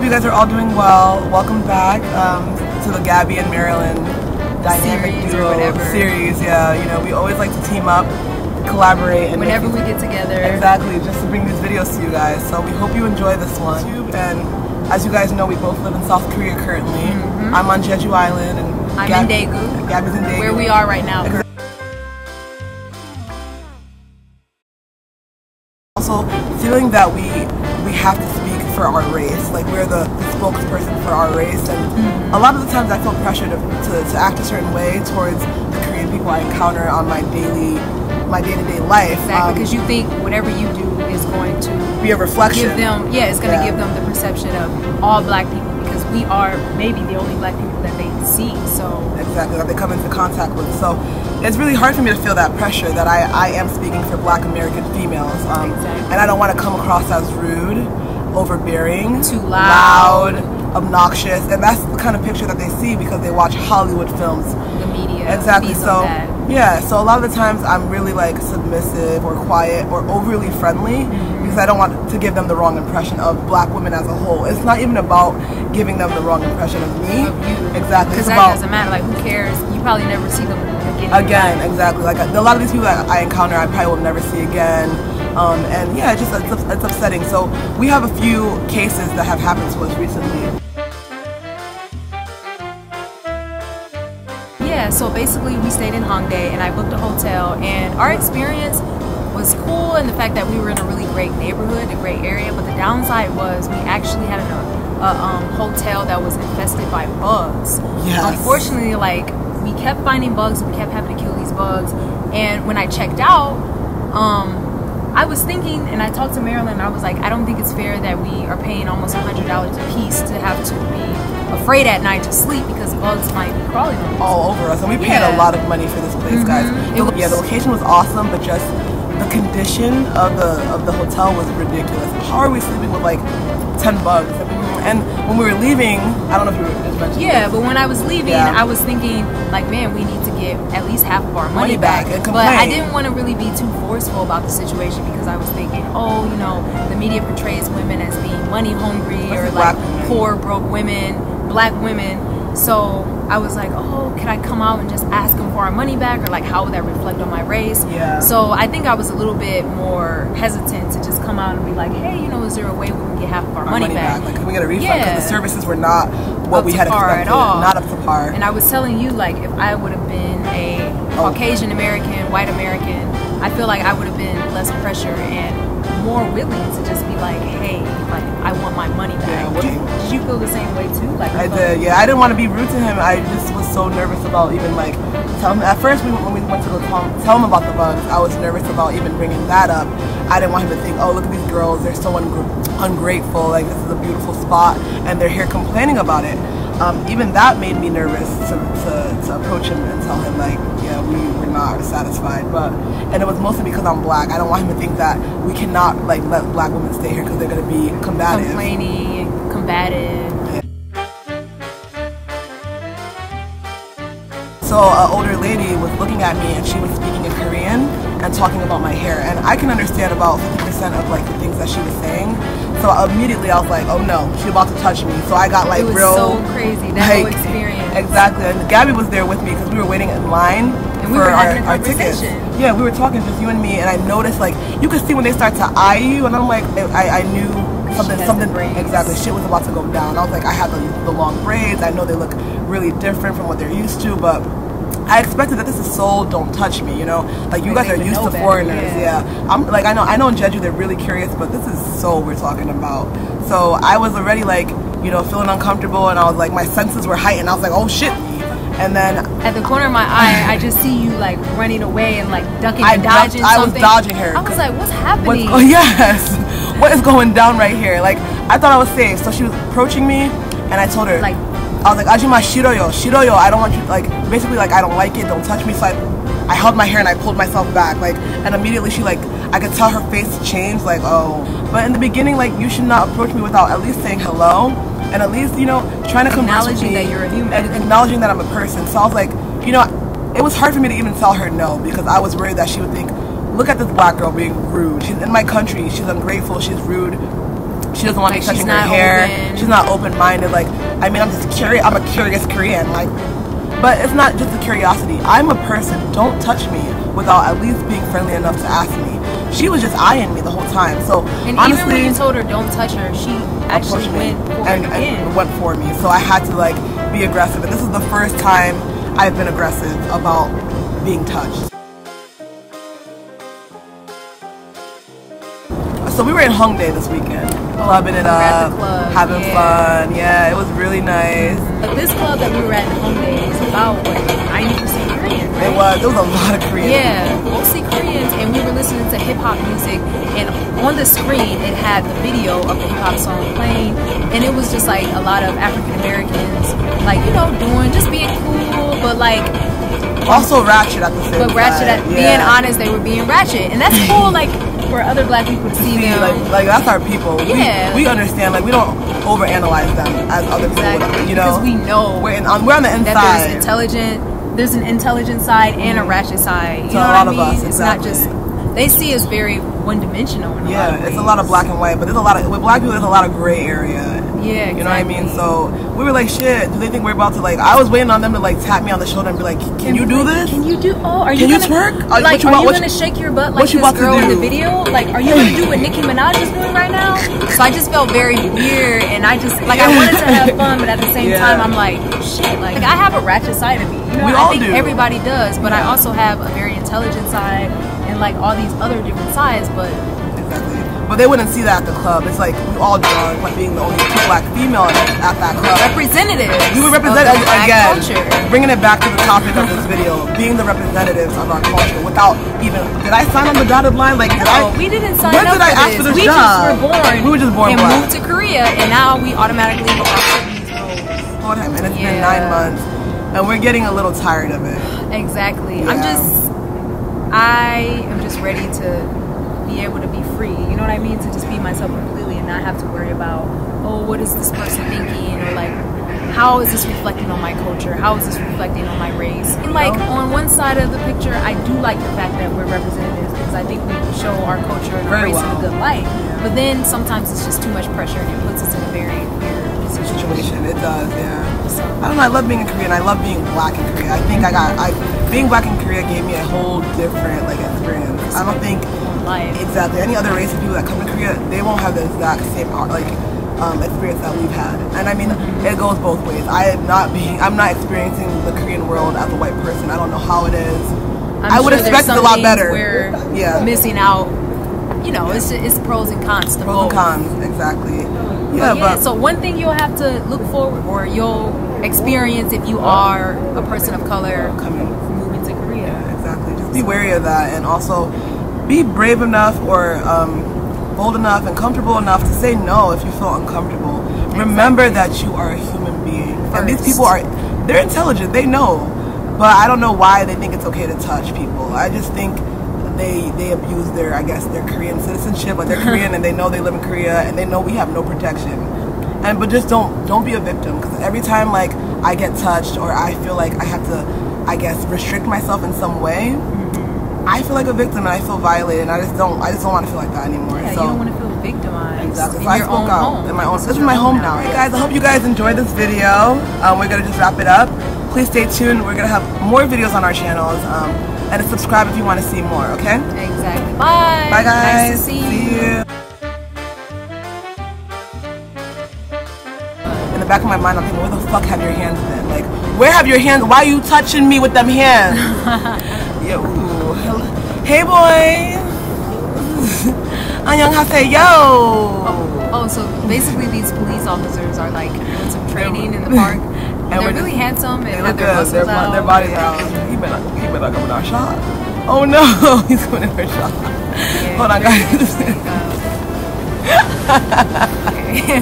you guys are all doing well. Welcome back to the Gabby and Marilyn dynamic duo series. Yeah, you know, we always like to team up, collaborate, and whenever we get together. Exactly, just to bring these videos to you guys. So we hope you enjoy this one. And as you guys know, we both live in South Korea currently. I'm on Jeju Island, and I'm in Daegu. Gabby's in Daegu. Where we are right now. Also, feeling that we have to speak for our race, like we're the spokesperson for our race, and a lot of the times I feel pressure to act a certain way towards the Korean people I encounter on my day-to-day life. Exactly, because you think whatever you do is going to be a reflection. Give them, yeah, it's going to give them the perception of all black people, because we are maybe the only black people that they see. So exactly, that they come into contact with. So it's really hard for me to feel that pressure that I am speaking for Black American females, and I don't want to come across as rude, overbearing, too loud, obnoxious, and that's the kind of picture that they see because they watch Hollywood films, the media. Exactly. So yeah, so a lot of the times I'm really like submissive or quiet or overly friendly because I don't want to give them the wrong impression of black women as a whole. It's not even about giving them the wrong impression of me. Of you. Exactly. Because that doesn't matter. Like, who cares? You probably never see them again. Exactly. Like a lot of these people that I encounter, I probably will never see again. And yeah, it's upsetting. So we have a few cases that have happened to us recently. Yeah, so basically we stayed in HONGDAE and I booked a hotel, and our experience was cool in the fact that we were in a really great neighborhood, a great area, but the downside was we actually had a hotel that was infested by bugs. Yes. Unfortunately, like, we kept finding bugs, we kept having to kill these bugs, and when I checked out, I was thinking, and I talked to Marilyn, and I was like, I don't think it's fair that we are paying almost $100 a piece to have to be afraid at night to sleep because bugs might be crawling on us. All over us, and we paid a lot of money for this place, guys. Yeah, the location was awesome, but just the condition of the hotel was ridiculous. How are we sleeping with like 10 bugs? And when we were leaving, I don't know if you were just mentioning. Yeah, but when I was leaving, I was thinking, like, man, we need to get at least half of our money back. But I didn't want to really be too forceful about the situation because I was thinking, oh, you know, the media portrays women as being money hungry or like poor, broke women, black women. So I was like, oh, can I come out and just ask them for our money back, or like how would that reflect on my race? Yeah. So I think I was a little bit more hesitant to just come out and be like, hey, you know, is there a way we can get half of our money back? Like, can we get a refund? Because the services were not what we had expected. At all. Not up to par. And I was telling you, like, if I would have been a Caucasian American, white American, I feel like I would have been less pressure and more willing to just be like, hey, like, I want my money back. Yeah, did you feel the same way too? Like, I did. Yeah, I didn't want to be rude to him. I just was so nervous about even like telling him. At first, when we went to go tell him about the bugs, I was nervous about even bringing that up. I didn't want him to think, oh, look at these girls, they're so ungrateful. Like, this is a beautiful spot, and they're here complaining about it. Even that made me nervous to approach him and tell him, like, yeah, we were not satisfied. And it was mostly because I'm black. I don't want him to think that we cannot like let black women stay here because they're going to be combative. Complaining, combative. So an older lady was looking at me and she was speaking in Korean and talking about my hair, and I can understand about 50% of like the things that she was saying. So immediately I was like, oh no, she's about to touch me. So I got like real so crazy, that whole experience. Exactly, and Gabby was there with me because we were waiting in line for our tickets. Yeah, we were talking, just you and me, and I noticed like you could see when they start to eye you, and I'm like, I knew something exactly, shit was about to go down. I was like, I had the long braids. I know they look really different from what they're used to, but I expected that this is Seoul, don't touch me, you know? Like, you guys are used to foreigners, I'm like, I know in Jeju they're really curious, but this is Seoul we're talking about. So I was already like, you know, feeling uncomfortable, and I was like, my senses were heightened. I was like, oh shit. And then at the corner of my eye, I just see you like running away and like ducking and dodging something. I was dodging her. I was like, what's happening? Yes. What is going down right here? Like, I thought I was safe. So she was approaching me, and I told her, like, I was like, Ajima, shiroyo, I don't want you, like, basically, like, I don't like it, don't touch me. So I held my hair and I pulled myself back, like, and immediately she, like, I could tell her face changed, like, oh. But in the beginning, like, you should not approach me without at least saying hello, and at least, you know, trying to converse with me. Acknowledging that you're a human. And acknowledging that I'm a person. So I was like, you know, it was hard for me to even tell her no, because I was worried that she would think, look at this black girl being rude. She's in my country, she's ungrateful, she's rude. She doesn't want me touching her hair. She's not open-minded. Like, I mean, I'm just curious. I'm a curious Korean. Like, but it's not just a curiosity. I'm a person. Don't touch me without at least being friendly enough to ask me. She was just eyeing me the whole time. So and honestly, even when you told her don't touch her, she actually went for it again. And went for me. So I had to like be aggressive. And this is the first time I've been aggressive about being touched. So we were in HONGDAE this weekend, clubbing it up, having fun. Yeah, it was really nice. But this club that we were at in HONGDAE is about what, 90% Korean, right? It was a lot of Koreans. Yeah, mostly Koreans, and we were listening to hip hop music, and on the screen it had the video of the hip hop song playing, and it was just like a lot of African Americans, like, you know, just being cool, but like also ratchet at the same time. But ratchet, being honest, they were being ratchet, and that's cool. Like, for other black people to see them. Like that's our people. Yeah. We understand. Like, we don't overanalyze them as other people. You know, because we know we're on the inside. That there's an intelligent side and a ratchet side. You know a lot what I mean? of us. It's not just, they see us very one-dimensional. Yeah, it's a lot of black and white, but there's a lot of, with black people, there's a lot of gray area. Yeah, exactly. You know what I mean? So we were like, shit, do they think we're about to, like, I was waiting on them to like tap me on the shoulder and be like, can you do this? Can you do, are you twerk? Like, are you gonna shake your butt like this girl in the video? Like, are you gonna do what Nicki Minaj is doing right now? So I just felt very weird, and I just, like, I wanted to have fun, but at the same time, I'm like, shit, like, I have a ratchet side of me. You know, I think everybody does, but I also have a very intelligent side and like all these other different sides, but exactly. But they wouldn't see that at the club. It's like we all drunk, like being the only two black female at that club. Representatives. We were representatives again. Culture. Bringing it back to the topic of this video, being the representatives of our culture without even. Did I sign on the dotted line? Like, we didn't sign up. When did I ask for this job? Just were born. We were just born and black. Moved to Korea, and now we automatically go off these roles. And it's been 9 months, and we're getting a little tired of it. Exactly. Yeah. I am just ready to be able to be free, you know what I mean, to just be myself completely and not have to worry about, oh, what is this person thinking, or like, how is this reflecting on my culture, how is this reflecting on my race. And like, on one side of the picture, I do like the fact that we're representatives, because I think we show our culture and our race in a good light, but then sometimes it's just too much pressure and it puts us in a very weird situation. It does, yeah. So, I don't know, I love being in Korea, and I love being black in Korea. I think being black in Korea gave me a whole different like experience. I don't think exactly any other race of people that come to Korea, they won't have the exact same experience that we've had. And I mean, it goes both ways. I'm not experiencing the Korean world as a white person. I don't know how it is. I would expect it a lot better. We're missing out. You know, it's pros and cons to both. Pros and cons, exactly. But so one thing you'll have to look forward, or you'll experience if you are a person of color moving to Korea. Yeah, exactly. Just be wary of that, and also be brave enough or bold enough and comfortable enough to say no if you feel uncomfortable. Exactly. Remember that you are a human being. And these people they're intelligent, they know. But I don't know why they think it's okay to touch people. I just think they abuse their Korean citizenship. Like, they're Korean and they know they live in Korea and they know we have no protection. But just don't be a victim, because every time like I get touched or I feel like I have to restrict myself in some way, I feel like a victim and I feel violated, and I just don't want to feel like that anymore. Yeah, so you don't want to feel victimized. Exactly. So I spoke out in my own. This is my home now. Hey guys, I hope you guys enjoyed this video. We're gonna just wrap it up. Please stay tuned. We're gonna have more videos on our channels, and subscribe if you want to see more. Okay? Exactly. Bye. Bye guys. Nice to see you. In the back of my mind, I'm thinking, where the fuck have your hands been? Like, where have your hands? Why are you touching me with them hands? Yo. Hey boys. Annyeonghaseyo. Oh, so basically these police officers are like doing some training in the park, and they're really handsome and have their muscles out. Their bodies out. He better come with our shot. Oh no, he's going in for a shot. Yeah, hold on, guys. Okay.